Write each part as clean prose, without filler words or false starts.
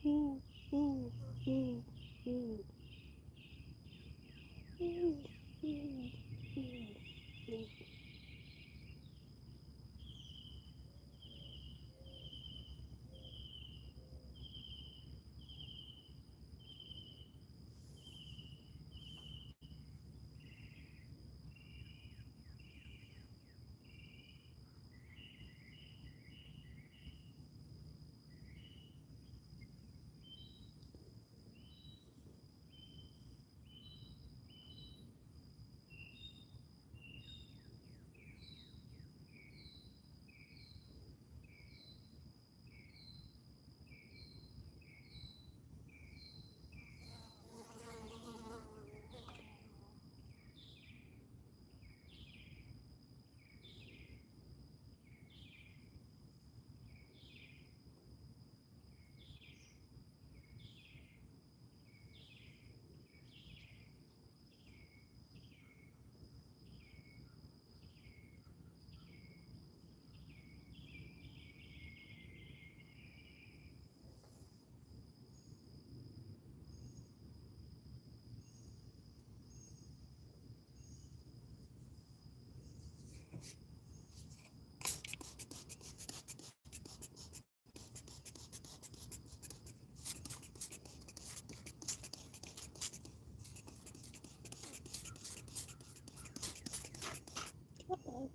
Oh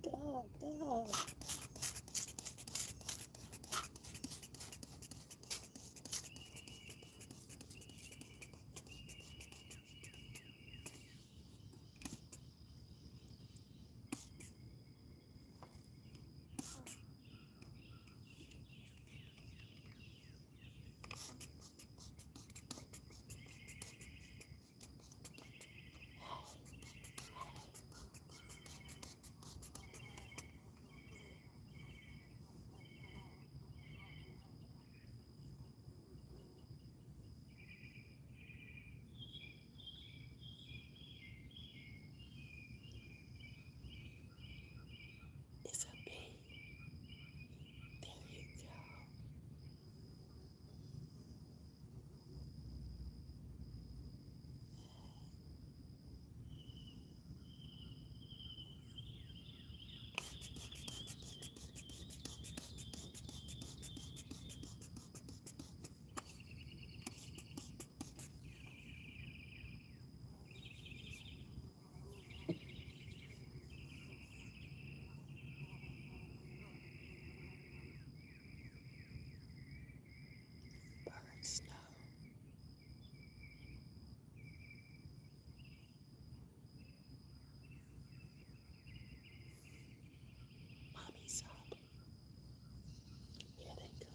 God, God. It's a bee. There you go. Birds know. Mommy's up. Here they go.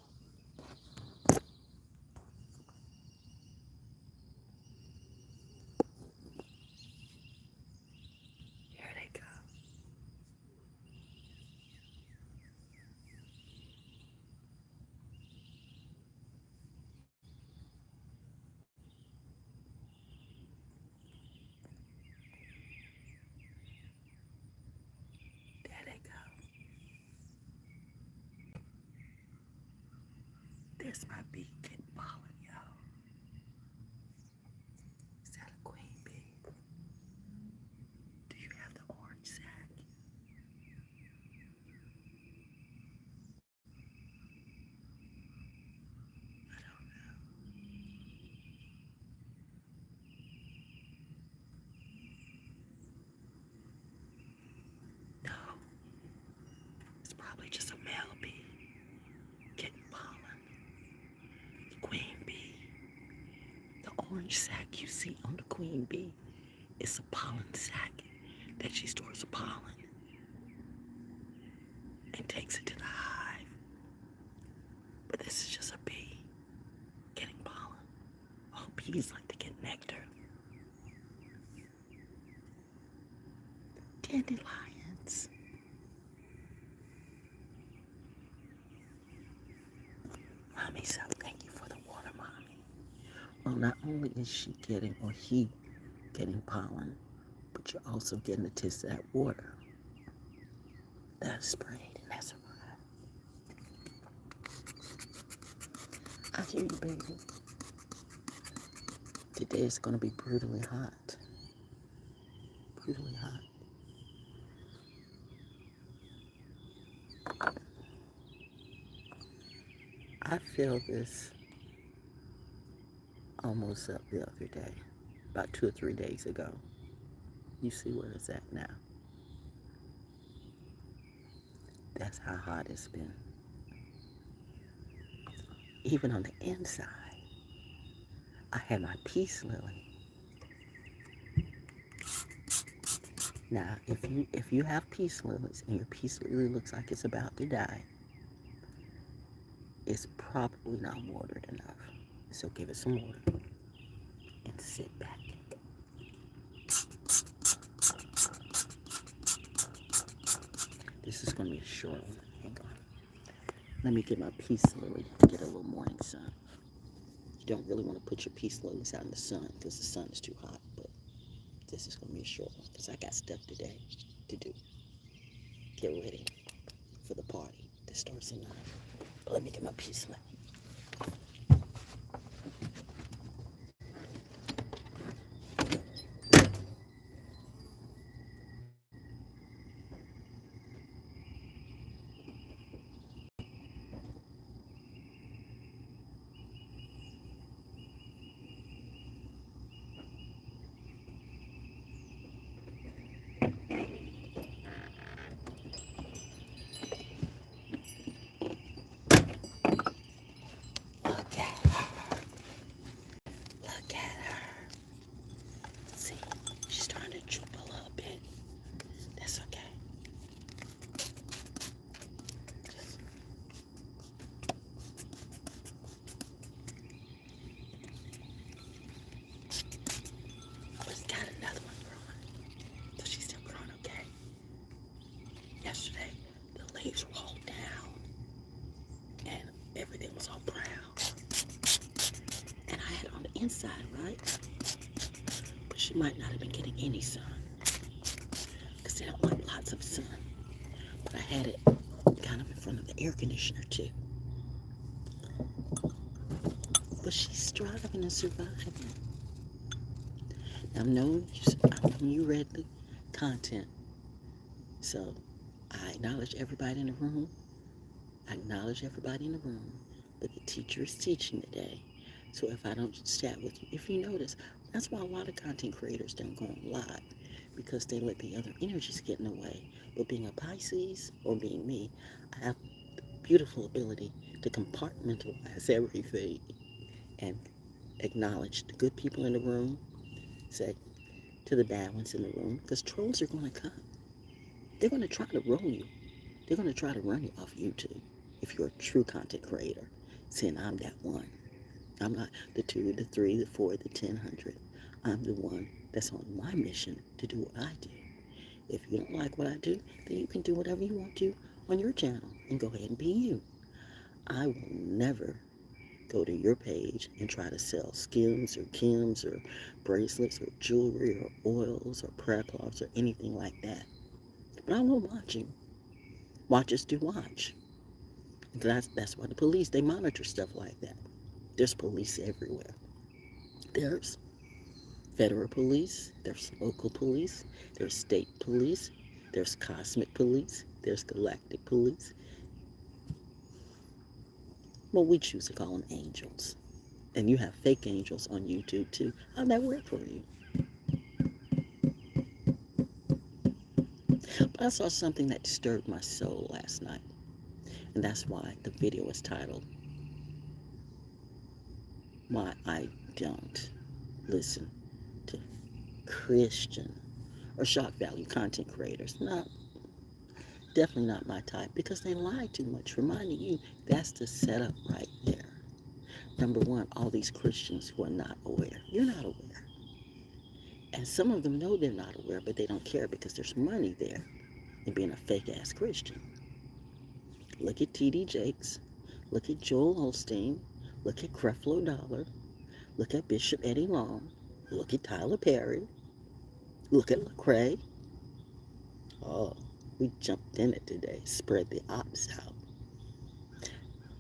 Here they go. There they go. There's my bee getting pollen, y'all. Is that a queen bee? Do you have the orange sac? I don't know. No, it's probably just a male bee getting pollen. The queen bee, the orange sac you see on the queen bee is a pollen sac that she stores the pollen and takes it to the hive. But this is just a bee getting pollen. All bees like to get nectar. Dandelions. Mommy said, thank you for the water, Mommy. Well, not only is she getting, or he getting pollen, but you're also getting a taste of that water that is sprayed, and that's right. I hear you, baby. Today is going to be brutally hot. Brutally hot. I feel this almost up the other day, about 2 or 3 days ago. You see where it's at now. That's how hot it's been. Even on the inside, I had my peace lily. Now, if you have peace lilies and your peace lily looks like it's about to die, it's probably not watered enough. So give it some water and sit back. This is going to be a short one. Hang on. Let me get my peace lily to get a little morning sun. You don't really want to put your peace lilies out in the sun because the sun is too hot, but this is going to be a short one because I got stuff today to do. Get ready for the party that starts at 9. But let me get my peace lily. Look at her. Look at her. See, she's starting to droop a little bit. That's okay. She's got another one growing. So she's still growing okay. Yesterday, the leaves rolled down and everything was all brown. And I had it on the inside, right? But she might not have been getting any sun because they don't like lots of sun. But I had it kind of in front of the air conditioner too. But she's striving and surviving. Now, I know you read the content, so I acknowledge everybody in the room. But the teacher is teaching today. So if I don't chat with you, if you notice, that's why a lot of content creators don't go on live, because they let the other energies get in the way. But being a Pisces, or being me, I have the beautiful ability to compartmentalize everything and acknowledge the good people in the room, say to the bad ones in the room, because trolls are going to come. They're going to try to roll you. They're going to try to run you off YouTube if you're a true content creator, saying I'm that one. I'm not the 2, the 3, the 4, the 10, 100. I'm the one that's on my mission to do what I do. If you don't like what I do, then you can do whatever you want to on your channel and go ahead and be you. I will never go to your page and try to sell skims or Kims or bracelets or jewelry or oils or prayer cloths or anything like that. But I will watch you. Watchers do watch. That's why the police, they monitor stuff like that. There's police everywhere. There's federal police, there's local police, there's state police, there's cosmic police, there's galactic police. Well, we choose to call them angels. And you have fake angels on YouTube too. How'd that work for you? But I saw something that disturbed my soul last night. And that's why the video is titled, Why I Don't Listen to Christian or shock value content creators. Definitely not my type, because they lie too much. Reminding you, that's the setup right there. Number one, all these Christians who are not aware. You're not aware. And some of them know they're not aware, but they don't care because there's money there in being a fake-ass Christian. Look at T.D. Jakes. Look at Joel Osteen. Look at Creflo Dollar. Look at Bishop Eddie Long. Look at Tyler Perry. Look at Lecrae. Oh, we jumped in it today. Spread the ops out.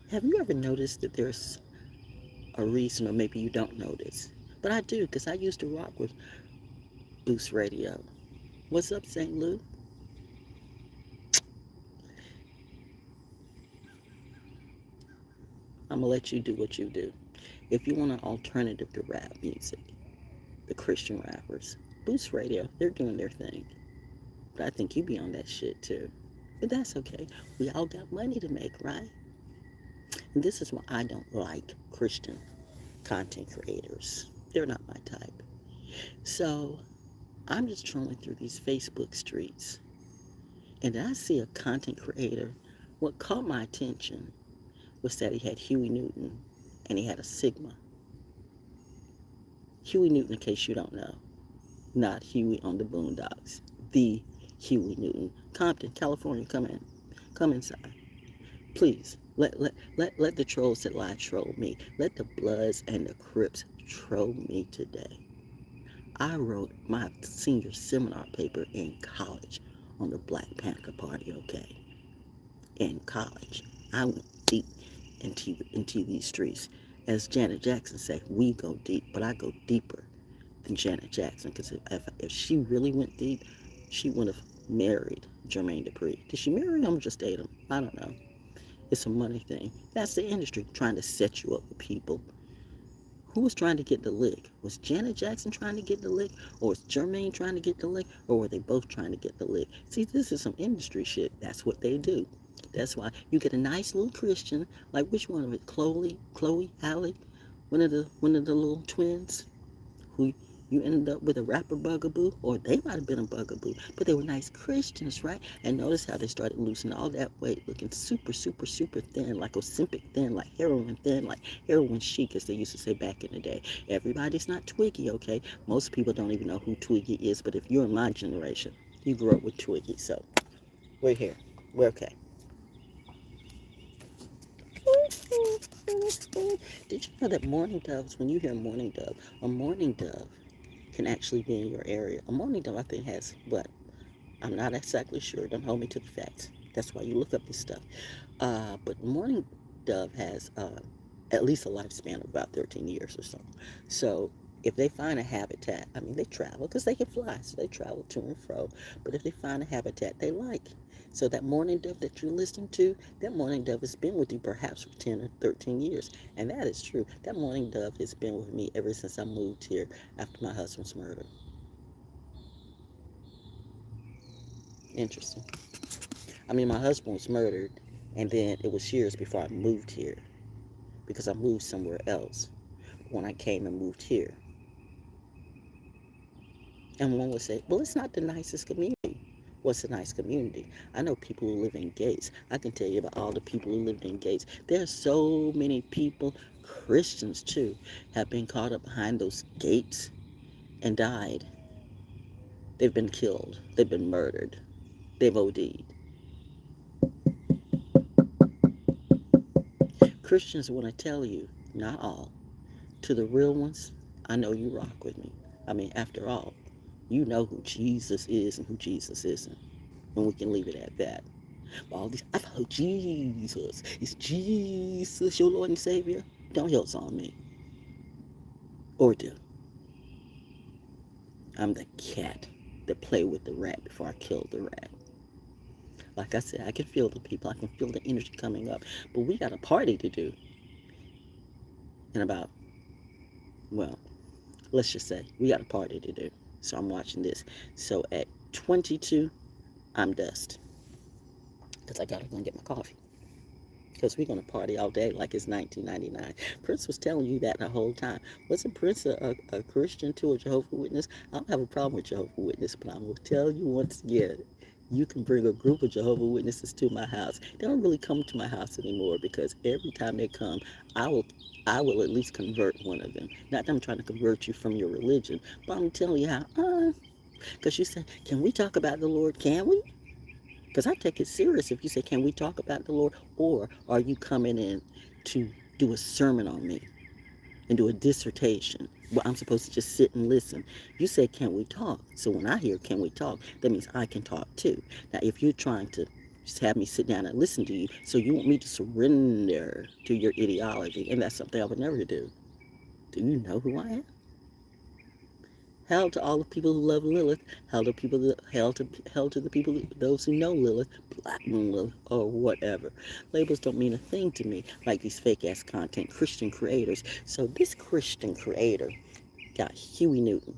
Have you ever noticed that there's a reason, or maybe you don't notice, but But I do, because I used to rock with Boost Radio. What's up, St. Lou? I'm going to let you do what you do. If you want an alternative to rap music, the Christian rappers, Boost Radio, they're doing their thing. But I think you be on that shit too. But that's okay. We all got money to make, right? And this is why I don't like Christian content creators. They're not my type. So I'm just trolling through these Facebook streets, and I see a content creator. What caught my attention was that he had Huey Newton and he had a Sigma. Huey Newton, in case you don't know, not Huey on the Boondocks. The Huey Newton. Compton, California, come in. Come inside. Please, let the trolls that lie troll me. Let the Bloods and the Crips troll me today. I wrote my senior seminar paper in college on the Black Panther Party, okay? In college. I went deep into these streets. As Janet Jackson said, we go deep, but I go deeper than Janet Jackson, because if she really went deep, she would have married Jermaine Dupri. Did she marry him or just date him? I don't know. It's a money thing. That's the industry trying to set you up with people. Who was trying to get the lick? Was Janet Jackson trying to get the lick? Or was Jermaine trying to get the lick? Or were they both trying to get the lick? See, this is some industry shit. That's what they do. That's why you get a nice little Christian, like which one of it? Chloe, Halle, one of the little twins, who you ended up with a rapper bugaboo, or they might have been a bugaboo, but they were nice Christians, right? And notice how they started losing all that weight, looking super, super, super thin, like Ozempic thin, like heroin chic, as they used to say back in the day. Everybody's not Twiggy, okay? Most people don't even know who Twiggy is, but if you're in my generation, you grew up with Twiggy, so we're here. We're okay. Did you know that mourning doves, when you hear mourning dove, a mourning dove can actually be in your area? A mourning dove, I think, has what? I'm not exactly sure. Don't hold me to the facts. That's why you look up this stuff. But mourning dove has at least a lifespan of about 13 years or so. So if they find a habitat, I mean, they travel because they can fly, so they travel to and fro. But if they find a habitat they like, so that mourning dove that you're listening to, that mourning dove has been with you perhaps for 10 or 13 years. And that is true. That mourning dove has been with me ever since I moved here after my husband's murder. Interesting. I mean, my husband was murdered, and then it was years before I moved here because I moved somewhere else when I came and moved here. And one would say, well, it's not the nicest community. What's a nice community? I know people who live in Gates. I can tell you about all the people who lived in Gates. There are so many people, Christians too, have been caught up behind those gates and died. They've been killed. They've been murdered. They've OD'd. Christians want to tell you, not all, to the real ones, I know you rock with me. I mean, after all, you know who Jesus is and who Jesus isn't. And we can leave it at that. All these, I follow Jesus. Is Jesus your Lord and Savior? Don't hills on me. Or do. I'm the cat that played with the rat before I killed the rat. Like I said, I can feel the people. I can feel the energy coming up. But we got a party to do in about, well, let's just say we got a party to do. So I'm watching this. So at 22, I'm dust. Because I got to go and get my coffee. Because we're going to party all day like it's 1999. Prince was telling you that the whole time. Wasn't Prince a Christian too, a Jehovah's Witness? I don't have a problem with Jehovah's Witness, but I'm going to tell you once again, you can bring a group of Jehovah's Witnesses to my house. They don't really come to my house anymore because every time they come, I will at least convert one of them. Not that I'm trying to convert you from your religion, but I'm telling you how, because you say, can we talk about the Lord? Can we? Because I take it serious if you say, can we talk about the Lord? Or are you coming in to do a sermon on me and do a dissertation? Well, I'm supposed to just sit and listen. You say, can we talk? So when I hear, can we talk? That means I can talk too. Now, if you're trying to just have me sit down and listen to you, so you want me to surrender to your ideology, and that's something I would never do. Do you know who I am? Hell to all the people who love Lilith. Hell to the people, those who know Lilith, Black Moon Lilith, or whatever. Labels don't mean a thing to me, like these fake ass content Christian creators. So this Christian creator got Huey Newton,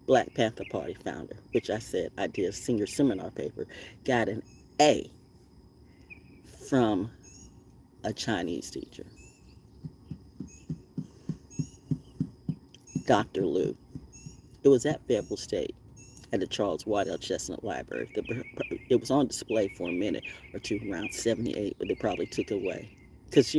Black Panther Party founder, which I said I did a senior seminar paper, got an A from a Chinese teacher, Dr. Liu. It was at Fayetteville State at the Charles Waddell Chestnut Library. It was on display for a minute or two around 78, but they probably took it away. Because,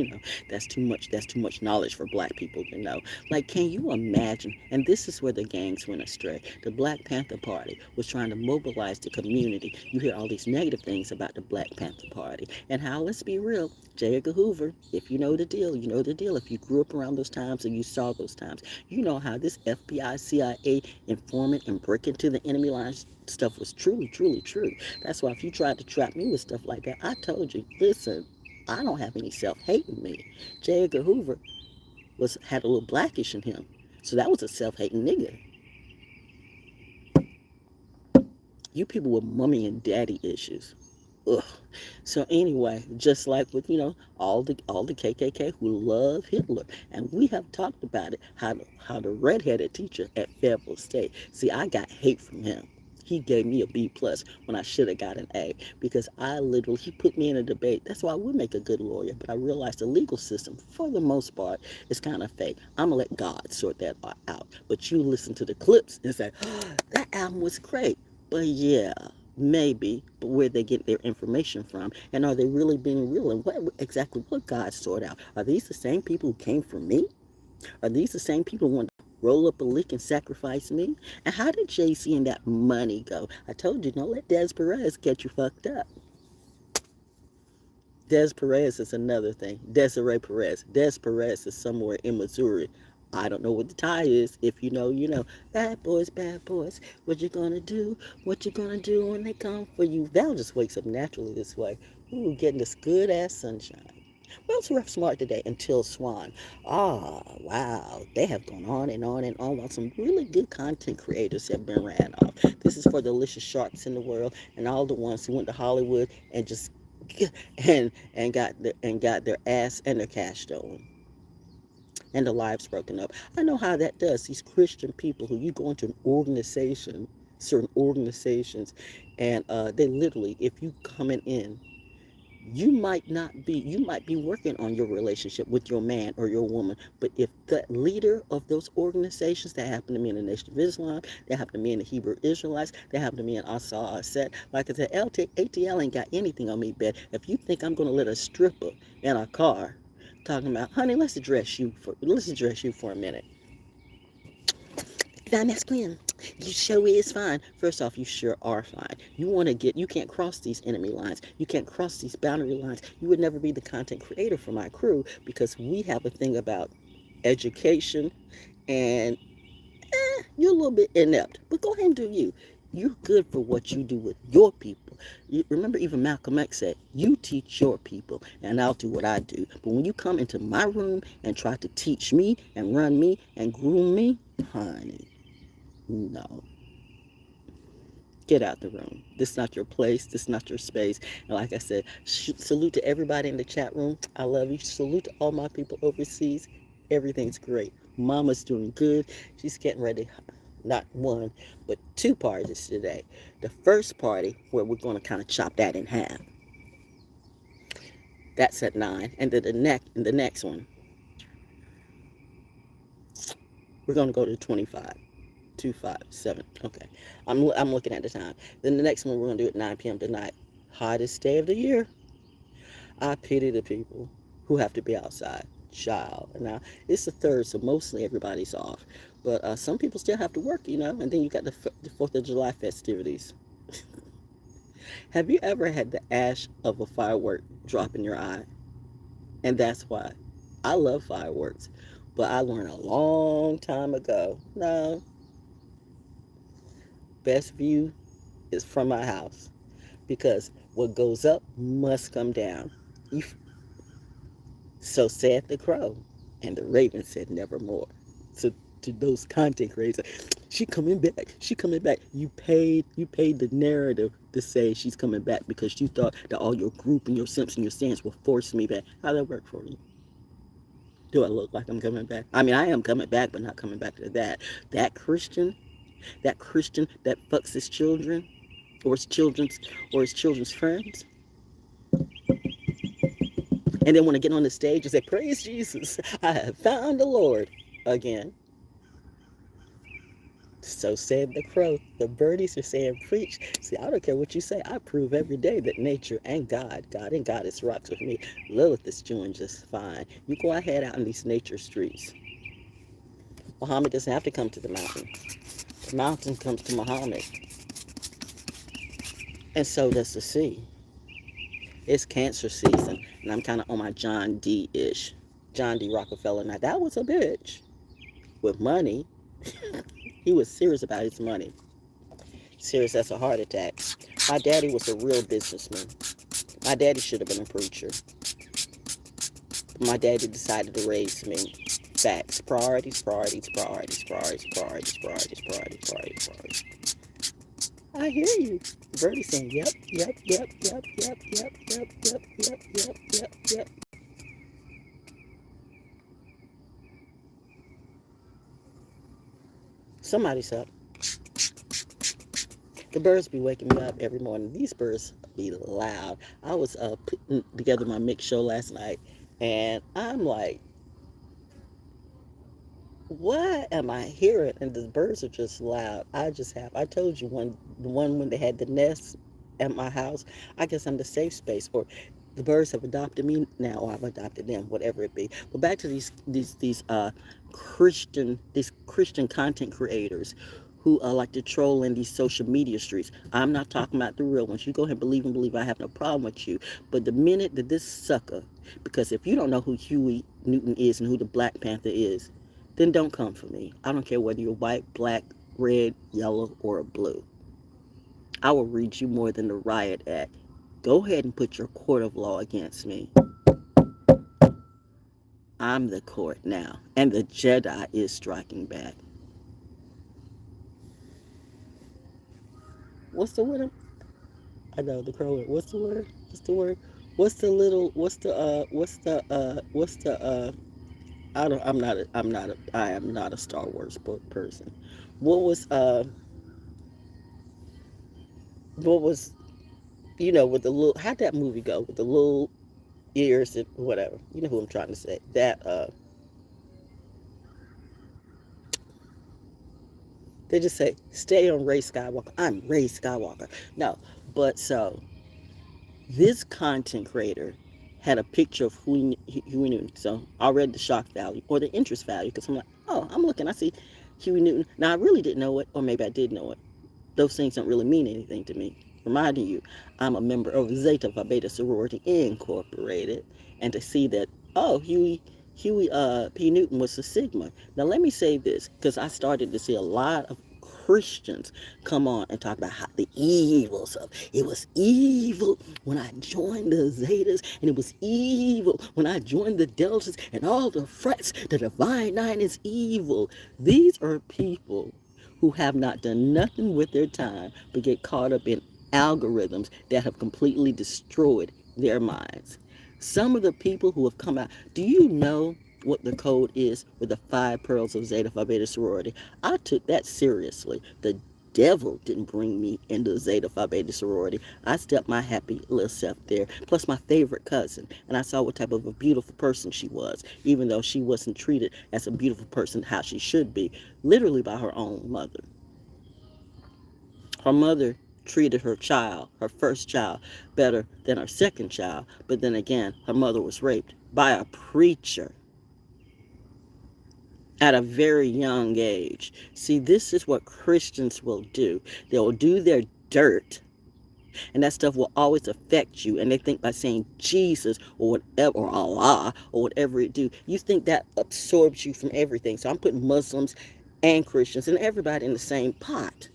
that's too much knowledge for black people to know. Like, can you imagine? And this is where the gangs went astray. The Black Panther Party was trying to mobilize the community. You hear all these negative things about the Black Panther Party. And how, let's be real, J. Edgar Hoover, if you know the deal, you know the deal. If you grew up around those times and you saw those times, you know how this FBI, CIA informant and break into the enemy lines stuff was truly, truly true. That's why if you tried to trap me with stuff like that, I told you, listen, I don't have any self-hate in me. J. Edgar Hoover had a little blackish in him. So that was a self-hating nigga. You people with mommy and daddy issues. Ugh. So anyway, just like with all the KKK who love Hitler, and we have talked about it, how the redheaded teacher at Fayetteville State. See, I got hate from him. He gave me a B+ when I should have got an A, because he put me in a debate. That's why I would make a good lawyer, but I realized the legal system, for the most part, is kind of fake. I'm going to let God sort that out. But you listen to the clips and say, oh, that album was great. But yeah, maybe, but where they get their information from, and are they really being real, and what God sort out? Are these the same people who came from me? Are these the same people who want to roll up a lick and sacrifice me? And how did JC and that money go? I told you, don't let Des Perez get you fucked up. Des Perez is another thing. Desiree Perez. Des Perez is somewhere in Missouri. I don't know what the tie is. If you know, you know. Bad boys, bad boys. What you gonna do? What you gonna do when they come for you? Val just wakes up naturally this way. Ooh, getting this good ass sunshine. What's Rough Smart today? Until Swan. Ah, wow. They have gone on and on and on while some really good content creators have been ran off. This is for the delicious sharks in the world and all the ones who went to Hollywood and just got their ass and their cash stolen and their lives broken up. I know how that does. These Christian people who you go into an organization, certain organizations, and they literally, if you coming in, you might be working on your relationship with your man or your woman, but if the leader of those organizations, that happened to me in the Nation of Islam, that happened to me in the Hebrew Israelites, that happened to me in Asa Set, like I said, ATL ain't got anything on me, bet. If you think I'm gonna let a stripper in a car talking about, honey, let's address you for a minute. That masculine. You sure is fine. First off, you sure are fine. You can't cross these enemy lines. You can't cross these boundary lines. You would never be the content creator for my crew, because we have a thing about education, and you're a little bit inept. But go ahead and do you. You're good for what you do with your people. Remember, even Malcolm X said, you teach your people, and I'll do what I do. But when you come into my room and try to teach me and run me and groom me, honey, no. Get out the room. This is not your place. This is not your space. And like I said, salute to everybody in the chat room. I love you. Salute to all my people overseas. Everything's great. Mama's doing good. She's getting ready. Not one, but two parties today. The first party, where we're going to kind of chop that in half. That's at 9. And then the next one, we're going to go to 25. 257. Okay. I'm looking at the time. Then the next one we're going to do at 9 p.m. tonight. Hottest day of the year. I pity the people who have to be outside. Child. Now, it's the 3rd, so mostly everybody's off. But some people still have to work, And then you got the 4th of July festivities. Have you ever had the ash of a firework drop in your eye? And that's why I love fireworks. But I learned a long time ago, no, best view is from my house, because what goes up must come down. So said the crow, and the raven said nevermore. So to those content creators. She coming back. She coming back. You paid the narrative to say she's coming back because you thought that all your group and your simps and your stands will force me back. How'd that work for you? Do I look like I'm coming back? I mean, I am coming back, but not coming back to that. That Christian that fucks his children or his children's friends, and then want to get on the stage and say, "Praise Jesus, I have found the Lord again." So said the crow. The birdies are saying, "Preach." See, I don't care what you say. I prove every day that nature and God and God is rocks with me. Lilith is doing just fine. You go ahead out in these nature streets. Muhammad doesn't have to come to the mountain. The mountain comes to Muhammad. And so does the sea. It's cancer season, and I'm kind of on my John D-ish. John D. Rockefeller. Now, that was a bitch with money. He was serious about his money. Serious as a heart attack. My daddy was a real businessman. My daddy should have been a preacher. My daddy decided to raise me. Facts. Priorities, priorities, priorities, priorities, priorities, priorities, priorities, priorities, priorities. I hear you. Birdie saying, yep, yep, yep, yep, yep, yep, yep, yep, yep, yep, yep, yep. Somebody's up. The birds be waking me up every morning. These birds be loud. I was putting together my mix show last night, and I'm like, what am I hearing? And the birds are just loud. I told you the one when they had the nest at my house, I guess I'm the safe space, or the birds have adopted me now, or I've adopted them, whatever it be. But back to these Christian content creators who like to troll in these social media streets. I'm not talking about the real ones. You go ahead and believe. I have no problem with you. But the minute that this sucker, because if you don't know who Huey Newton is and who the Black Panther is, then don't come for me. I don't care whether you're white, black, red, yellow, or blue. I will read you more than the Riot Act. Go ahead and put your court of law against me. I'm the court now, and the Jedi is striking back. What's the word? I know the crow. What's the word? What's the word? What's the little? I don't. I am not a Star Wars book person. What was What was with the little? How'd that movie go with the little ears and whatever? You know who I'm trying to say. That they just say, "Stay on Rey Skywalker." I'm Rey Skywalker. No, but so this content creator had a picture of who Huey Newton. So I read the shock value or the interest value because I'm like, oh, I'm looking. I see Huey Newton. Now I really didn't know it, or maybe I did know it. Those things don't really mean anything to me. Reminding you, I'm a member of Zeta Phi Beta Sorority Incorporated, and to see that, oh, Huey P. Newton was a Sigma. Now let me say this, because I started to see a lot of Christians come on and talk about how the evils of it was evil when I joined the Zetas, and it was evil when I joined the Deltas, and all the frets. The Divine Nine is evil. These are people who have not done nothing with their time but get caught up in algorithms that have completely destroyed their minds. Some of the people who have come out, do you know what the code is with the 5 pearls of Zeta Phi Beta sorority? I took that seriously. The devil didn't bring me into Zeta Phi Beta sorority. I stepped my happy little self there, plus my favorite cousin, and I saw what type of a beautiful person she was, even though she wasn't treated as a beautiful person how she should be, literally by her own mother. Her mother treated her child, her first child, better than her second child, but then again, her mother was raped by a preacher at a very young age. See, this is what Christians will do. They'll do their dirt, and that stuff will always affect you. And they think by saying Jesus or whatever, or Allah, or whatever it do, you think that absorbs you from everything. So I'm putting Muslims and Christians and everybody in the same pot,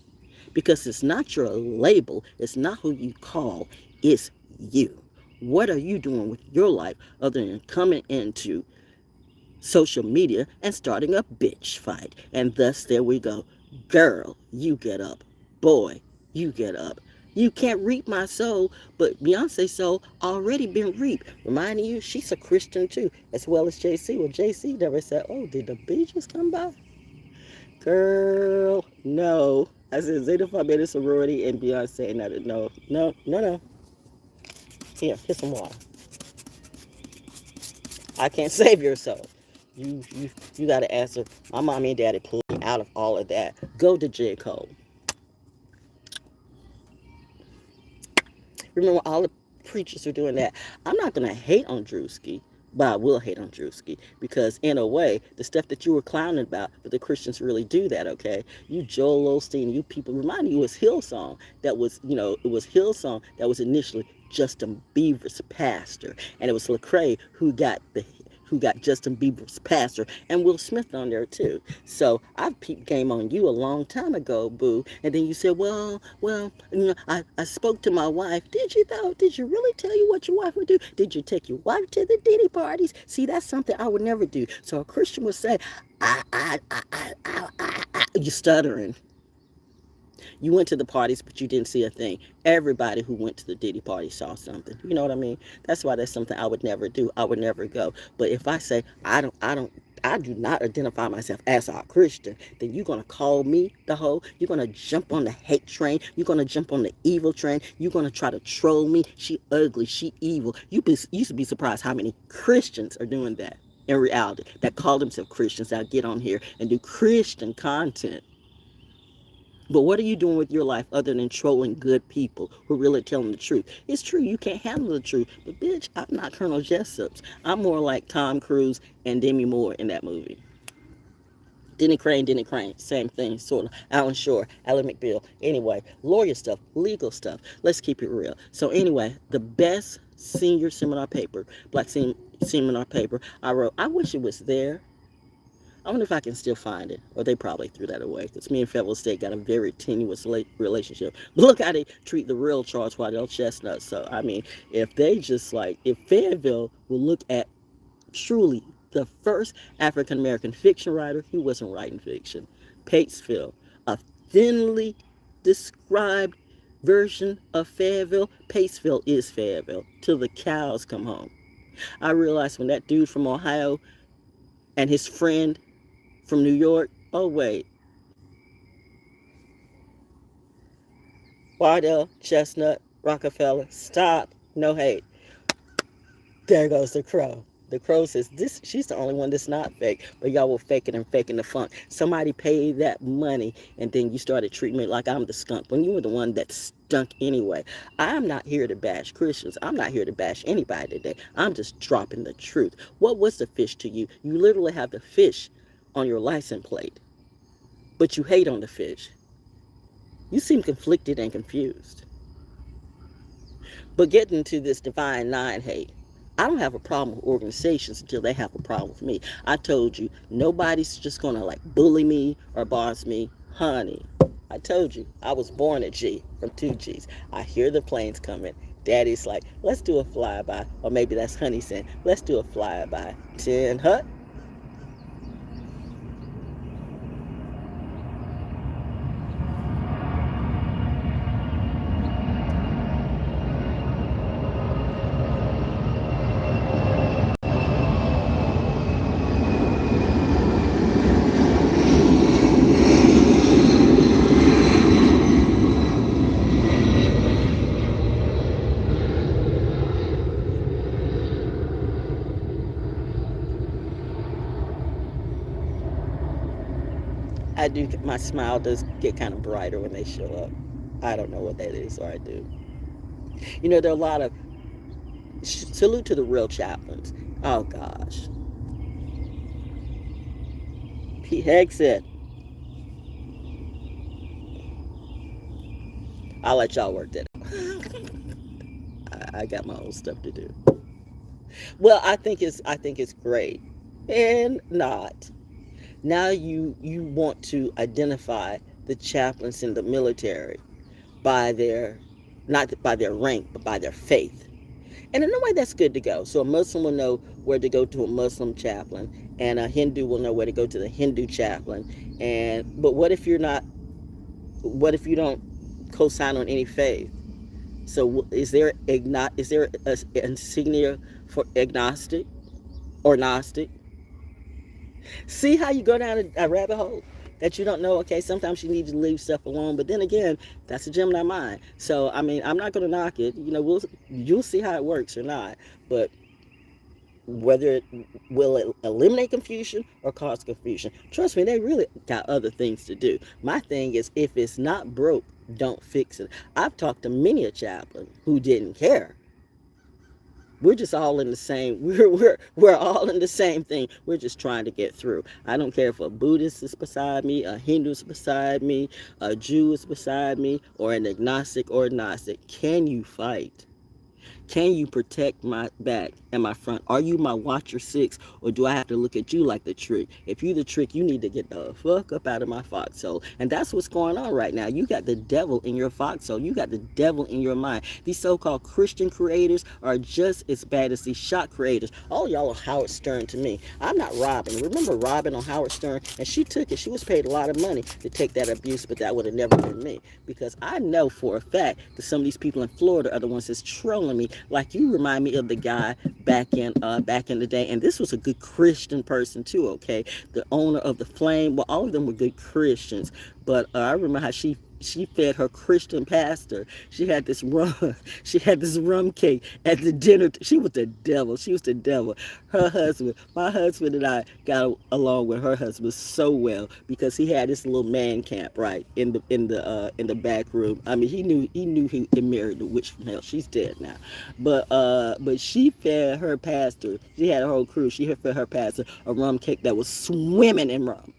because it's not your label. It's not who you call. It's you. What are you doing with your life other than coming into social media and starting a bitch fight. And thus, there we go. Girl, you get up. Boy, you get up. You can't reap my soul, but Beyonce's soul already been reaped. Reminding you, she's a Christian too, as well as JC. Well, JC never said, "Oh, did the bee just come by?" Girl, no. I said Zeta Phi Beta sorority and Beyonce. No, no, no, no. Here, here's some water. I can't save your soul. You got to answer. My mommy and daddy pulled me out of all of that. Go to J. Cole. Remember, all the preachers are doing that. I'm not going to hate on Drewski, but I will hate on Drewski because, in a way, the stuff that you were clowning about, but the Christians really do that, okay? You Joel Osteen, you people, remind you, it was Hillsong that was, it was Hillsong that was initially Justin Bieber's pastor, and it was Lecrae who got Justin Bieber's pastor and Will Smith on there too. So I peeped game on you a long time ago, boo. And then you said, well, I spoke to my wife. Did you though? Did you really tell you what your wife would do? Did you take your wife to the Diddy parties? See, that's something I would never do. So a Christian would say, you're stuttering. You went to the parties, but you didn't see a thing. Everybody who went to the Diddy party saw something. You know what I mean? That's why that's something I would never do. I would never go. But if I say I do not identify myself as a Christian, then you're going to call me the hoe. You're going to jump on the hate train. You're going to jump on the evil train. You're going to try to troll me. She ugly. She evil. You used to be surprised how many Christians are doing that in reality, that call themselves Christians, that get on here and do Christian content. But what are you doing with your life other than trolling good people who are really telling the truth? It's true, you can't handle the truth. But bitch, I'm not Colonel Jessups. I'm more like Tom Cruise and Demi Moore in that movie. Denny Crane, same thing, sort of. Alan Shore, Alan McBeal. Anyway, lawyer stuff, legal stuff. Let's keep it real. So anyway, the best senior seminar paper, black seminar paper I wrote, I wish it was there. I wonder if I can still find it. Or they probably threw that away. Because me and Fayetteville State got a very tenuous relationship. But look how they treat the real Charles Waddell Chestnut. So, I mean, if Fayetteville will look at truly the first African-American fiction writer, he wasn't writing fiction. Patesville, a thinly described version of Fayetteville. Patesville is Fayetteville. Till the cows come home. I realized when that dude from Ohio and his friend from New York, oh wait, Waddell, Chestnut, Rockefeller, stop, no hate. There goes the crow. The crow says, she's the only one that's not fake, but y'all were faking and faking the funk. Somebody paid that money, and then you started treating me like I'm the skunk when you were the one that stunk anyway. I'm not here to bash Christians. I'm not here to bash anybody today. I'm just dropping the truth. What was the fish to you? You literally have the fish on your license plate, but you hate on the fish. You seem conflicted and confused. But getting to this divine nine hate, I don't have a problem with organizations until they have a problem with me. I told you, nobody's just gonna like bully me or boss me. Honey, I told you, I was born a G from two G's. I hear the planes coming. Daddy's like, let's do a flyby. Or maybe that's Honey saying, let's do a flyby. 10 hut. I do, my smile does get kind of brighter when they show up. I don't know what that is, or I do. There are a lot of, salute to the real chaplains. Oh gosh. Pete Hegg said, I'll let y'all work that out. I got my own stuff to do. Well, I think it's great. And not. Now you want to identify the chaplains in the military by their, not by their rank, but by their faith. And in a way, that's good to go. So a Muslim will know where to go to a Muslim chaplain, and a Hindu will know where to go to the Hindu chaplain. But what if you're not? What if you don't co-sign on any faith? So is there a insignia for agnostic or gnostic? See how you go down a rabbit hole that you don't know. Okay, sometimes you need to leave stuff alone, but then again, that's a Gemini mind. So I mean, I'm not going to knock it. You'll see how it works or not, but whether it will it eliminate confusion or cause confusion, trust me, they really got other things to do. My thing is, if it's not broke, don't fix it. I've talked to many a chaplain who didn't care. We're just all in the same. We're all in the same thing. We're just trying to get through. I don't care if a Buddhist is beside me, a Hindu is beside me, a Jew is beside me, or an agnostic or agnostic. Can you fight? Can you protect my back and my front? Are you my watcher six, or do I have to look at you like the trick? If you the trick, you need to get the fuck up out of my foxhole. And that's what's going on right now. You got the devil in your foxhole. You got the devil in your mind. These so-called Christian creators are just as bad as these shock creators. All y'all are Howard Stern to me. I'm not Robin. Remember Robin on Howard Stern? And she took it. She was paid a lot of money to take that abuse, but that would have never been me. Because I know for a fact that some of these people in Florida are the ones that's trolling me. Like, you remind me of the guy back in the day, and this was a good Christian person too. Okay, the owner of the Flame. Well, all of them were good Christians, but I remember how she fed her Christian pastor. She had this rum. She had this rum cake at the dinner. She was the devil. She was the devil. Her husband, my husband, and I got along with her husband so well because he had this little man camp right in the back room. I mean, he married the witch from hell. She's dead now, but she fed her pastor. She had a whole crew. She fed her pastor a rum cake that was swimming in rum.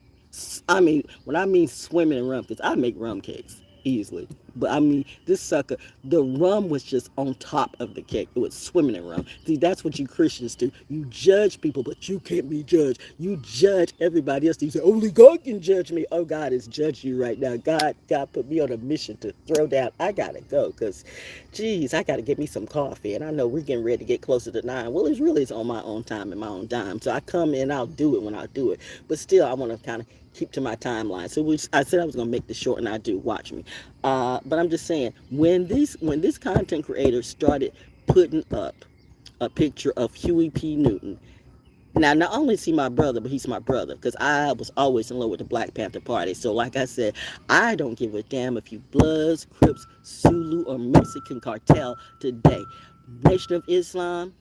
I mean, when I mean swimming in rum, because I make rum cakes easily. But I mean, this sucker, the rum was just on top of the cake. It was swimming in rum. See, that's what you Christians do. You judge people, but you can't be judged. You judge everybody else. You say, only God can judge me. Oh, God is judging you right now. God put me on a mission to throw down. I got to go because, geez, I got to get me some coffee. And I know we're getting ready to get closer to 9. Well, it's on my own time and my own dime. So I come in, I'll do it when I do it. But still, I want to kind of keep to my timeline. So I said I was going to make this short, and I do. Watch me. But I'm just saying, when this content creator started putting up a picture of Huey P. Newton, now not only is he my brother, but he's my brother because I was always in love with the Black Panther Party. So like I said, I don't give a damn if you Bloods, Crips, Zulu, or Mexican cartel today. Nation of Islam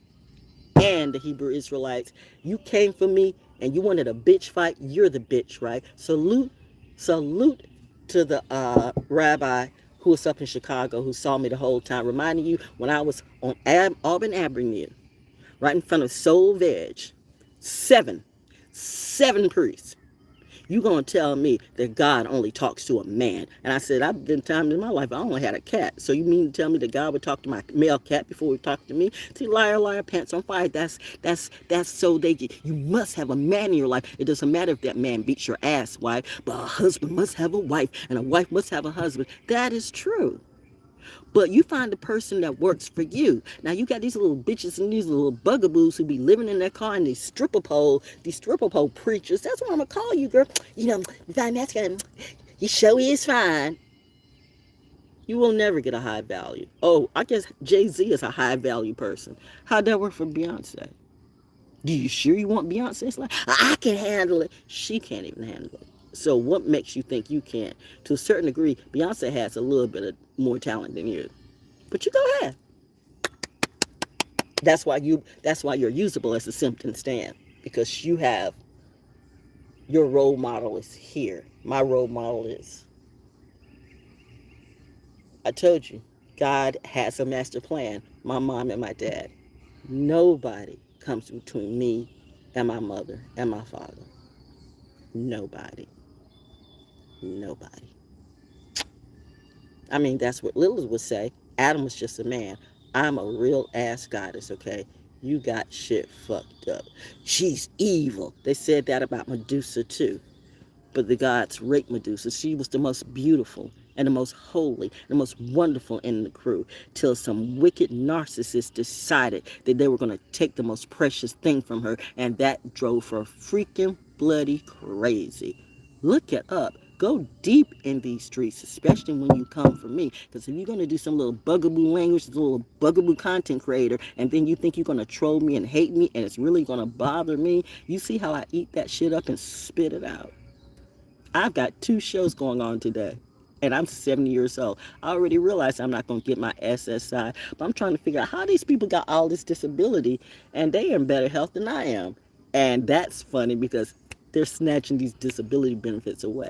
and the Hebrew Israelites, you came for me and you wanted a bitch fight. You're the bitch, right? Salute to the rabbi who was up in Chicago who saw me the whole time, reminding you when I was on Auburn Avenue, right in front of Soul Veg, seven priests. You gonna tell me that God only talks to a man? And I said, I've been times in my life I only had a cat. So you mean to tell me that God would talk to my male cat before he talked to me? See, liar, pants on fire. That's so you must have a man in your life. It doesn't matter if that man beats your ass, wife, but a husband must have a wife, and a wife must have a husband. That is true. But you find the person that works for you. Now you got these little bitches and these little bugaboos who be living in their car in these stripper pole preachers. That's what I'm gonna call you, girl. You know, that's gonna, you show is fine. You will never get a high value. Oh, I guess Jay-Z is a high value person. How'd that work for Beyonce? Do you sure you want Beyonce's life? I can handle it. She can't even handle it. So what makes you think you can? To a certain degree, Beyonce has a little bit of more talent than you. But you go ahead. That's why you're usable as a Simpson stand. Because your role model is here. My role model is, I told you, God has a master plan. My mom and my dad. Nobody comes between me and my mother and my father. Nobody. Nobody. I mean, that's what Lilith would say. Adam was just a man. I'm a real ass goddess, okay? You got shit fucked up. She's evil. They said that about Medusa too. But the gods raped Medusa. She was the most beautiful. and the most holy, the most wonderful in the crew, till some wicked narcissist decided that they were going to take the most precious thing from her, and that drove her freaking bloody crazy. Look it up. Go deep in these streets, especially when you come from me. Because if you're going to do some little bugaboo language, a little bugaboo content creator, and then you think you're going to troll me and hate me, and it's really going to bother me, you see how I eat that shit up and spit it out. I've got 2 shows going on today, and I'm 70 years old. I already realized I'm not going to get my SSI, but I'm trying to figure out how these people got all this disability, and they are in better health than I am. And that's funny because they're snatching these disability benefits away.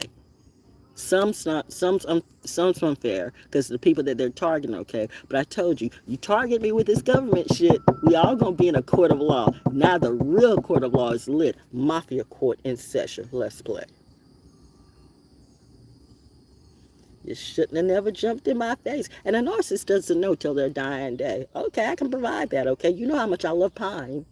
Some's unfair because the people that they're targeting, okay. But I told you, you target me with this government shit, we all gonna be in a court of law. Now the real court of law is lit. Mafia court in session. Let's play. You shouldn't have never jumped in my face. And a narcissist doesn't know till their dying day. Okay, I can provide that, okay? You know how much I love pine.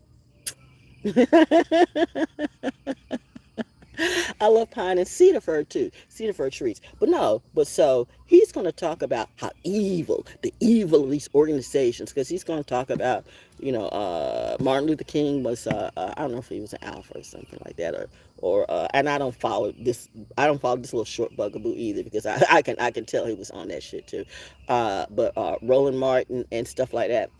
I love pine and cedar fir too, cedar fir trees. But no, but so he's going to talk about how evil, the evil of these organizations, because he's going to talk about, Martin Luther King was, I don't know if he was an alpha or something like that, and I don't follow this little short bugaboo either, because I can tell he was on that shit too. But Roland Martin and stuff like that.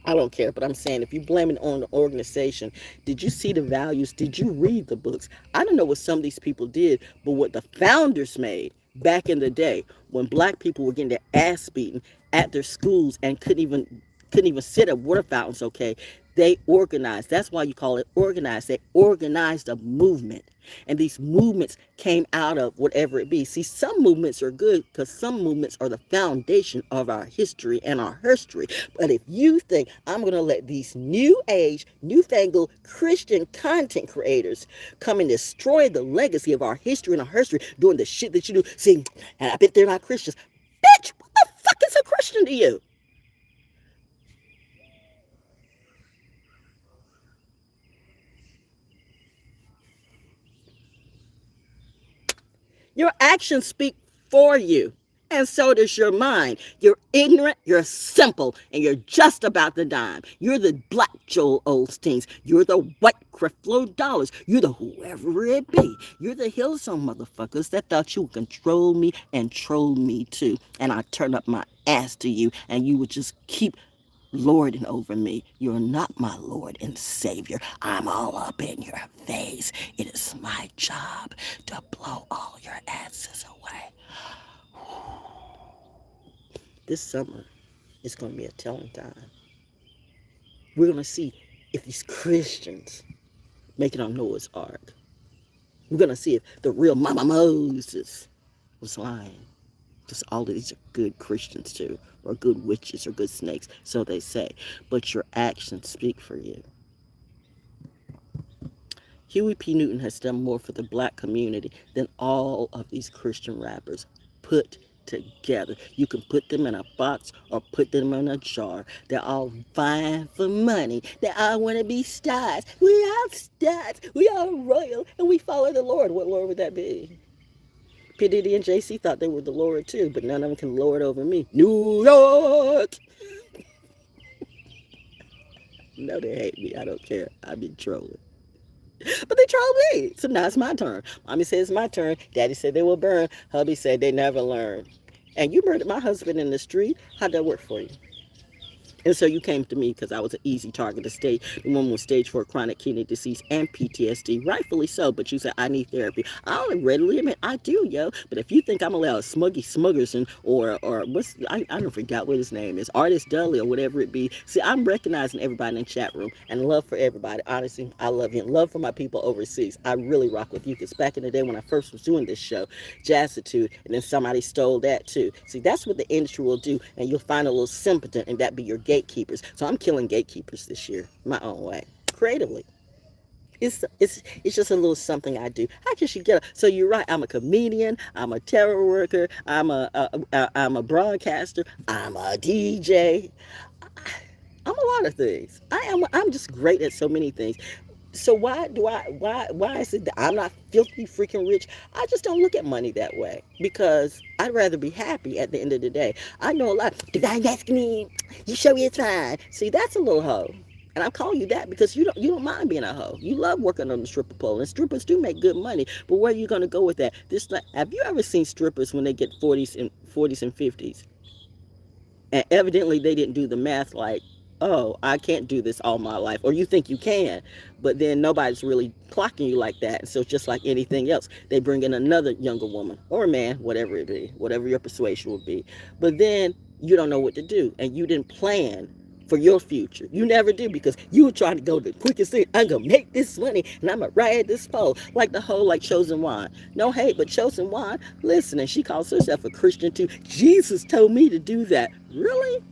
I don't care, but I'm saying if you blame it on the organization, did you see the values? Did you read the books? I don't know what some of these people did, but what the founders made back in the day when black people were getting their ass beaten at their schools and couldn't even sit at water fountains, okay? They organized. That's why you call it organized. They organized a movement. And these movements came out of whatever it be. See, some movements are good because some movements are the foundation of our history and our history. But if you think I'm going to let these new age, newfangled Christian content creators come and destroy the legacy of our history and our history doing the shit that you do, see, and I bet they're not Christians. Bitch, what the fuck is a Christian to you? Your actions speak for you, and so does your mind. You're ignorant, you're simple, and you're just about the dime. You're the black Joel Osteens. You're the white Creflo Dollars. You're the whoever it be. You're the Hillsong motherfuckers that thought you would control me and troll me too. And I turn up my ass to you, and you would just keep lording over me. You're not my Lord and Savior. I'm all up in your face. It is my job to blow all your asses away. This summer is going to be a telling time. We're going to see if these Christians make it on Noah's Ark. We're going to see if the real Mama Moses was lying. Because all of these are good Christians too, or good witches, or good snakes, so they say. But your actions speak for you. Huey P. Newton has done more for the black community than all of these Christian rappers put together. You can put them in a box or put them in a jar. They're all vying for money. They all want to be stars. We are stars. We are royal, and we follow the Lord. What Lord would that be? P. Diddy and JC thought they were the Lord too, but none of them can lord over me. New York! No, they hate me. I don't care. I be trolling. But they troll me. So now it's my turn. Mommy says it's my turn. Daddy said they will burn. Hubby said they never learn. And you murdered my husband in the street. How'd that work for you? And so you came to me because I was an easy target to stage. The woman was stage 4 chronic kidney disease and PTSD, rightfully so. But you said I need therapy. I'll readily admit I do, yo. But if you think I'm allowed Smuggy Smuggerson or what's I don't forget what his name is, Artist Dudley or whatever it be. See, I'm recognizing everybody in the chat room and love for everybody. Honestly, I love you and love for my people overseas. I really rock with you because back in the day when I first was doing this show, Jazzitude, and then somebody stole that too. See, that's what the industry will do, and you'll find a little simpleton, and that be your gatekeepers. So I'm killing gatekeepers this year, my own way, creatively. It's just a little something I do. I just should get up. So you're right. I'm a comedian. I'm a terror worker. I'm a broadcaster. I'm a DJ. I'm a lot of things. I'm just great at so many things. So why is it that I'm not filthy freaking rich? I just don't look at money that way because I'd rather be happy at the end of the day. I know a lot. The guy asking me, you show me it's fine. See, that's a little hoe. And I'm calling you that because you don't mind being a hoe. You love working on the stripper pole, and strippers do make good money. But where are you gonna go with that? Have you ever seen strippers when they get 40s and 50s? And evidently they didn't do the math like, oh, I can't do this all my life. Or you think you can, but then nobody's really clocking you like that. And so just like anything else, they bring in another younger woman or a man, whatever it be, whatever your persuasion would be. But then you don't know what to do and you didn't plan for your future. You never do because you were trying to go the quickest thing. I'm gonna make this money and I'm gonna ride this pole. Like the whole like chosen wine. No hate, but chosen wine. Listen, and she calls herself a Christian too. Jesus told me to do that. Really?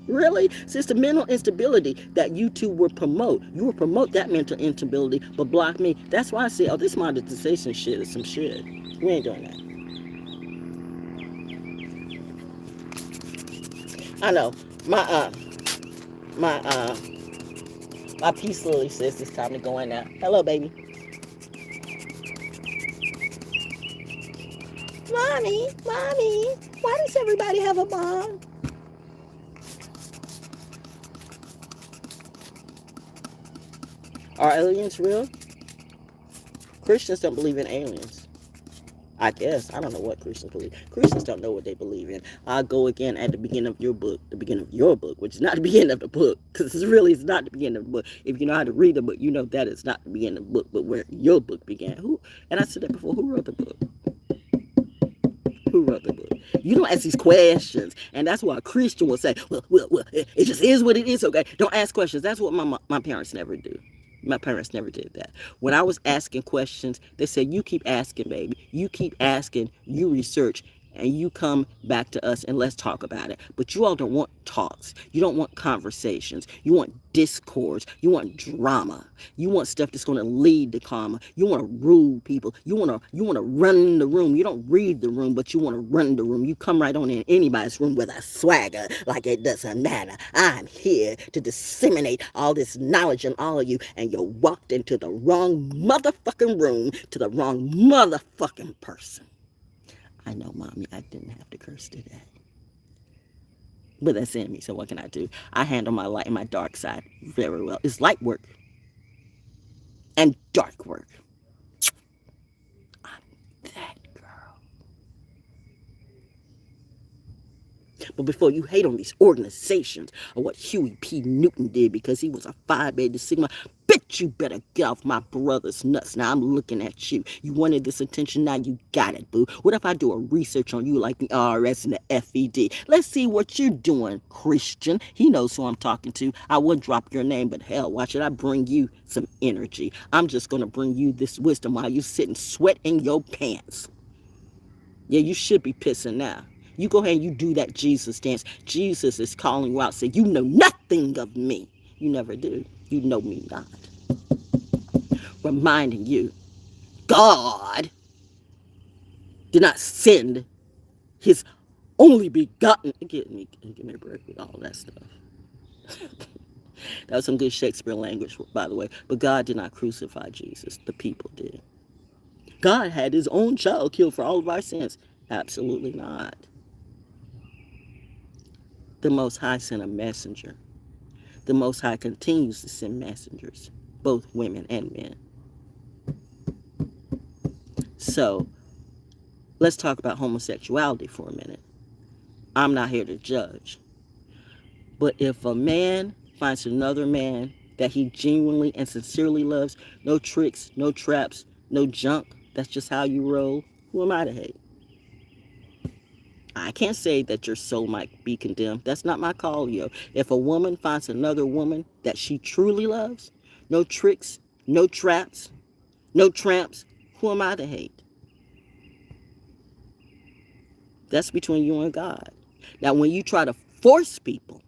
Really? Since the mental instability that you two would promote, you would promote that mental instability, but block me. That's why I say, oh, this monetization shit is some shit. We ain't doing that. I know. My my peace lily says it's time to go in now. Hello, baby. Mommy, why does everybody have a mom? Are aliens real? Christians don't believe in aliens. I guess. I don't know what Christians believe. Christians don't know what they believe in. I'll go again at the beginning of your book, which is not the beginning of the book, because it's not the beginning of the book. If you know how to read the book, you know that it's not the beginning of the book, but where your book began. And I said that before, who wrote the book? Who wrote the book? You don't ask these questions, and that's why a Christian will say, well, it just is what it is, okay? Don't ask questions. That's what my parents never do. My parents never did that. When I was asking questions, they said, you keep asking, baby. You keep asking, you research, and you come back to us and let's talk about it. But you all don't want talks. You don't want conversations. You want discourse. You want drama. You want stuff that's going to lead to karma. You want to rule people. You want to run the room. You don't read the room, but you want to run the room. You come right on in anybody's room with a swagger like it doesn't matter. I'm here to disseminate all this knowledge in all of you, and you walked into the wrong motherfucking room to the wrong motherfucking person. I know, mommy, I didn't have to curse today. But that's in me, so what can I do? I handle my light and my dark side very well. It's light work and dark work. I'm that girl. But before you hate on these organizations or what Huey P. Newton did because he was a Phi Beta Sigma, bitch, you better get off my brother's nuts. Now I'm looking at you. You wanted this attention, now you got it, boo. What if I do a research on you like the IRS and the FED? Let's see what you're doing, Christian. He knows who I'm talking to. I would drop your name, but hell, why should I bring you some energy? I'm just going to bring you this wisdom while you sitting sweat in your pants. Yeah, you should be pissing now. You go ahead and you do that Jesus dance. Jesus is calling you out, saying, you know nothing of me. You never do. You know me not. Reminding you, God did not send his only begotten. Give me a break with all that stuff. That was some good Shakespeare language, by the way. But God did not crucify Jesus. The people did. God had his own child killed for all of our sins. Absolutely not. The Most High sent a messenger. The Most High continues to send messengers, both women and men. So, let's talk about homosexuality for a minute. I'm not here to judge. But if a man finds another man that he genuinely and sincerely loves, no tricks, no traps, no junk, that's just how you roll, who am I to hate? I can't say that your soul might be condemned. That's not my call, yo. If a woman finds another woman that she truly loves, no tricks, no traps, no tramps, who am I to hate? That's between you and God. Now, when you try to force people,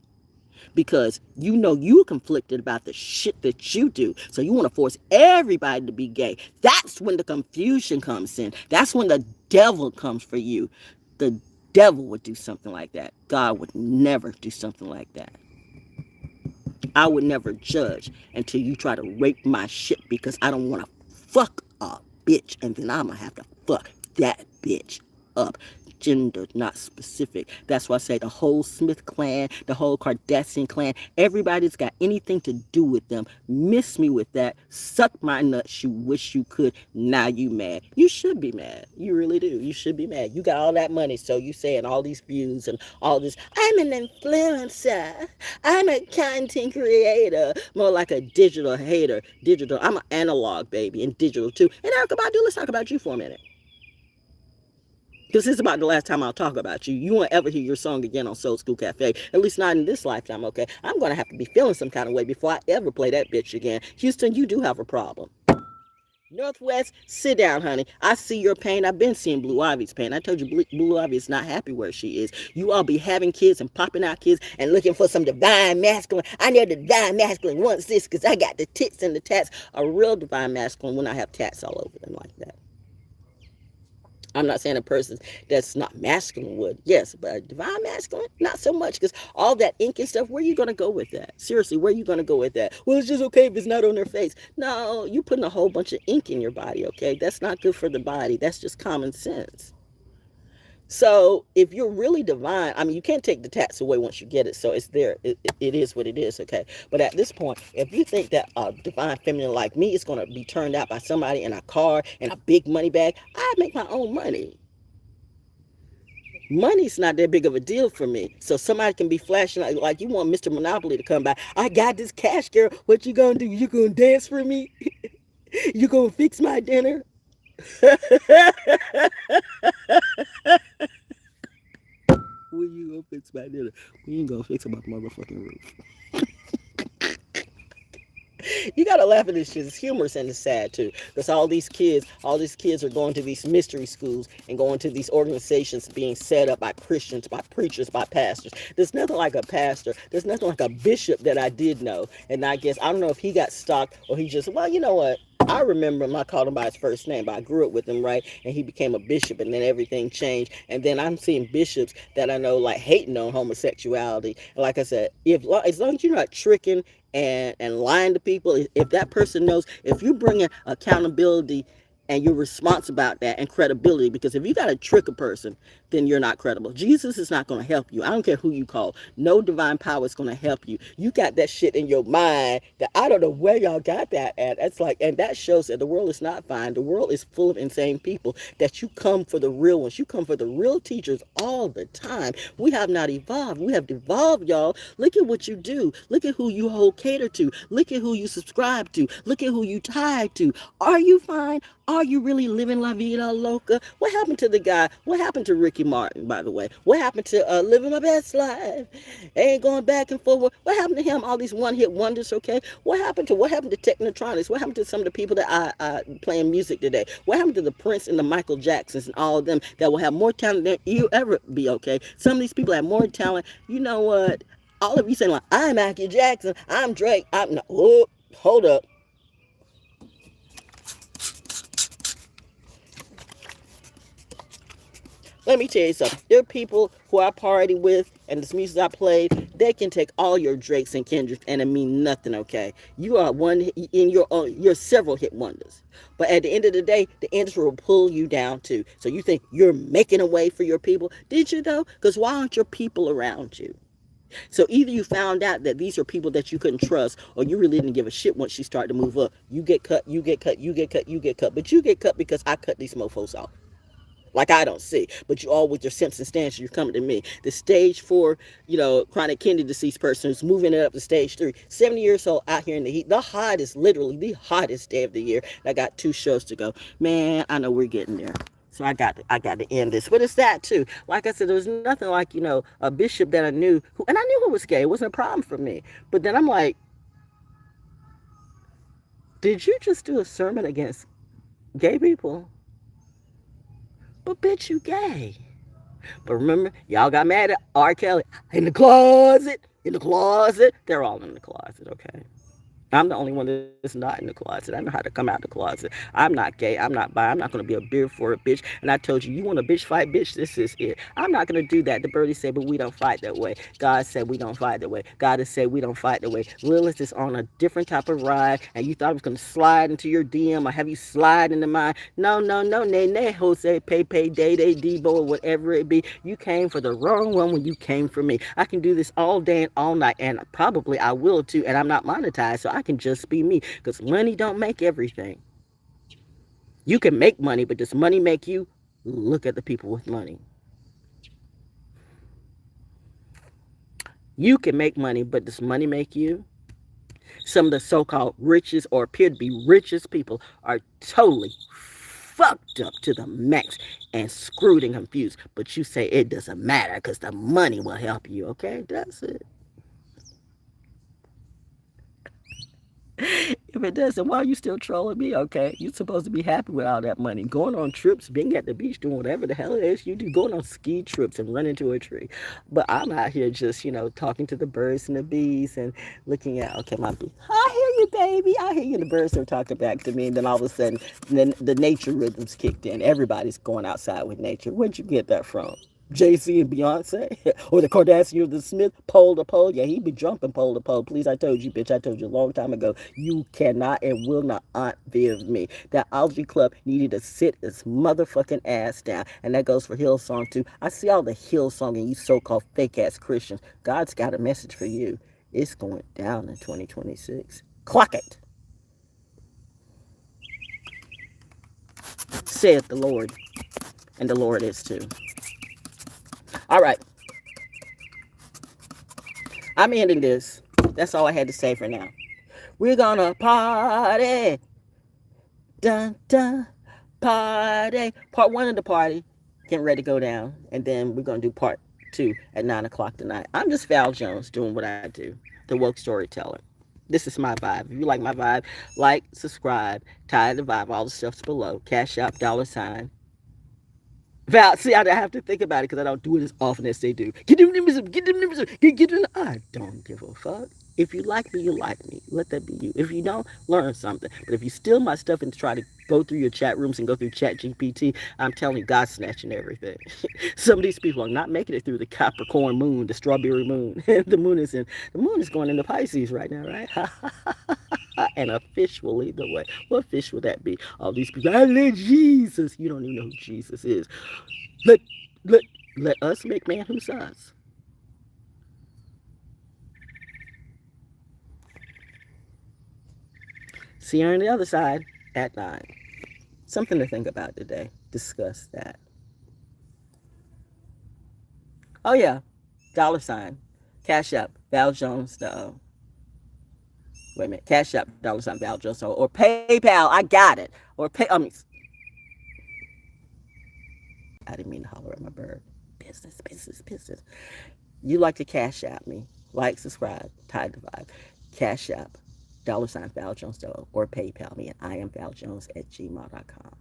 because you know you're conflicted about the shit that you do, so you want to force everybody to be gay, that's when the confusion comes in. That's when the devil comes for you. The devil would do something like that. God would never do something like that. I would never judge until you try to rape my shit because I don't want to fuck a bitch and then I'm going to have to fuck that bitch up. Gender, not specific. That's why I say the whole Smith clan, the whole Kardashian clan, everybody that's got anything to do with them, miss me with that. Suck my nuts, you wish you could. Now you mad. You should be mad. You really do. You should be mad. You got all that money, so you saying all these views and all this. I'm an influencer. I'm a content creator. More like a digital hater. Digital. I'm an analog baby and digital too. And Erica Badu, let's talk about you for a minute. Because this is about the last time I'll talk about you. You won't ever hear your song again on Soul School Cafe. At least not in this lifetime, okay? I'm going to have to be feeling some kind of way before I ever play that bitch again. Houston, you do have a problem. Northwest, sit down, honey. I see your pain. I've been seeing Blue Ivy's pain. I told you Blue Ivy is not happy where she is. You all be having kids and popping out kids and looking for some divine masculine. I know the divine masculine wants this because I got the tits and the tats. A real divine masculine when I have tats all over them like that. I'm not saying a person that's not masculine would. Yes, but a divine masculine, not so much. Because all that ink and stuff, where are you going to go with that? Seriously, where are you going to go with that? Well, it's just okay if it's not on their face. No, you're putting a whole bunch of ink in your body, okay? That's not good for the body. That's just common sense. So if you're really divine, I mean, you can't take the tats away once you get it. So it's there. It is what it is, okay? But at this point, if you think that a divine feminine like me is going to be turned out by somebody in a car and a big money bag, I make my own money. Money's not that big of a deal for me. So somebody can be flashing like you want Mr. Monopoly to come by. I got this cash, girl. What you going to do? You going to dance for me? You going to fix my dinner? When you gonna fix my dinner? We ain't gonna fix my motherfucking roof. You gotta laugh at this shit. It's humorous and it's sad too. Because all these kids are going to these mystery schools and going to these organizations being set up by Christians, by preachers, by pastors. There's nothing like a pastor. There's nothing like a bishop that I did know. And I guess, I don't know if he got stalked or he just, well, you know what? I remember him, I called him by his first name, but I grew up with him, right? And he became a bishop, and then everything changed. And then I'm seeing bishops that I know, like, hating on homosexuality. And like I said, as long as you're not tricking and lying to people, if that person knows, if you bring in accountability and you're responsible about that and credibility, because if you got to trick a person, then you're not credible. Jesus is not going to help you. I don't care who you call. No divine power is going to help you. You got that shit in your mind that I don't know where y'all got that at. It's like, and that shows that the world is not fine. The world is full of insane people, that you come for the real ones. You come for the real teachers all the time. We have not evolved. We have devolved, y'all. Look at what you do. Look at who you hold cater to. Look at who you subscribe to. Look at who you tie to. Are you fine? Are you really living La Vida Loca? What happened to the guy? What happened to Ricky Martin, by the way? What happened to Living My Best Life? Ain't going back and forth. What happened to him? All these one-hit wonders, okay? What happened to Technotronics? What happened to some of the people that I playing music today? What happened to the Prince and the Michael Jacksons and all of them that will have more talent than you ever be, okay? Some of these people have more talent. You know what? All of you saying like, I'm Michael Jackson, I'm Drake, I'm not. Oh, hold up. Let me tell you something. There are people who I party with and this music I played, they can take all your Drakes and Kendricks and it mean nothing, okay? You are one in you're several hit wonders. But at the end of the day, the industry will pull you down too. So you think you're making a way for your people. Did you though? Because why aren't your people around you? So either you found out that these are people that you couldn't trust, or you really didn't give a shit once you start to move up. You get cut, you get cut, you get cut, you get cut. But you get cut because I cut these mofos off. Like I don't see, but you all with your Simpson stance, you're coming to me. The stage 4, chronic kidney disease person who's moving it up to stage 3, 70 years old out here in the heat. The hottest, literally the hottest day of the year. I got 2 shows to go. Man, I know we're getting there. So I got to end this. But it's that too. Like I said, there was nothing like, a bishop that I knew who, and I knew who was gay. It wasn't a problem for me. But then I'm like, did you just do a sermon against gay people? But bitch, you gay. But remember, y'all got mad at R. Kelly. In the closet. They're all in the closet, okay? I'm the only one that's not in the closet. I know how to come out the closet. I'm not gay. I'm not bi. I'm not going to be a beer for a bitch. And I told you, you want a bitch fight, bitch? This is it. I'm not going to do that. The birdie said, but we don't fight that way. God said we don't fight that way. God has said we don't fight that way. Lilith is on a different type of ride, and you thought I was going to slide into your DM or have you slide into mine. No, no, no, nay, nay, Jose, Pepe, Day, Day, Debo, or whatever it be. You came for the wrong one when you came for me. I can do this all day and all night, and probably I will too, and I'm not monetized, so I can just be me, because money don't make everything. You can make money, but does money make you? Look at the people with money. You can make money, but does money make you? Some of the so-called richest or appear to be richest people are totally fucked up to the max and screwed and confused. But you say it doesn't matter because the money will help you. Okay, that's it. If it doesn't, why are you still trolling me? Okay, you're supposed to be happy with all that money. Going on trips, being at the beach, doing whatever the hell it is you do, going on ski trips and running into a tree. But I'm out here just, talking to the birds and the bees and looking at, okay, my bee. I hear you, baby. I hear you. The birds are talking back to me. And then all of a sudden, then the nature rhythms kicked in. Everybody's going outside with nature. Where'd you get that from? Jay-Z and Beyonce, or the Kardashian or the Smith, pole to pole. Yeah, he be jumping pole to pole. Please, I told you, bitch. I told you a long time ago. You cannot and will not Aunt Viv me. That Algae Club needed to sit its motherfucking ass down. And that goes for Hillsong, too. I see all the Hillsong and you so-called fake-ass Christians. God's got a message for you. It's going down in 2026. Clock it, saith the Lord. And the Lord is, too. All right. I'm ending this. That's all I had to say for now. We're gonna party. Dun dun. Party. Part one of the party. Getting ready to go down. And then we're gonna do part two at 9 o'clock tonight. I'm just Val Jones doing what I do. The woke storyteller. This is my vibe. If you like my vibe, like, subscribe, tie the vibe, all the stuff's below. Cashapp, $. Val, see, I have to think about it because I don't do it as often as they do. Get them numbers up, get them numbers up, get them. I don't give a fuck. If you like me, you like me. Let that be you. If you don't, learn something. But if you steal my stuff and try to go through your chat rooms and go through Chat GPT, I'm telling you, God's snatching everything. Some of these people are not making it through the Capricorn moon, the strawberry moon. The moon is going into Pisces right now, right? And a fish will lead the way. What fish would that be? All these people, I let Jesus. You don't even know who Jesus is. Let let let us make man who's us. See you on the other side at 9. Something to think about today. Discuss that. Oh yeah, $. Cash App, ValJonesDaO. Wait a minute, Cash App, $ValJonesDaO, or PayPal. I got it. Or I didn't mean to holler at my bird. Business, business, business. You like to Cash App me. Like, subscribe, tie the vibe. Cash App, $ValJonesDaO, or PayPal me at iamvaljones@gmail.com.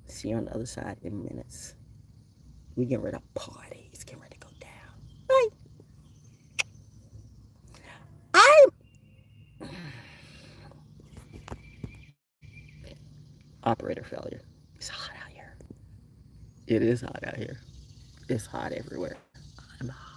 See you on the other side in minutes. We getting ready to party. It's getting ready to go down. Right? I'm operator failure. It's hot out here. It is hot out here. It's hot everywhere. I'm hot.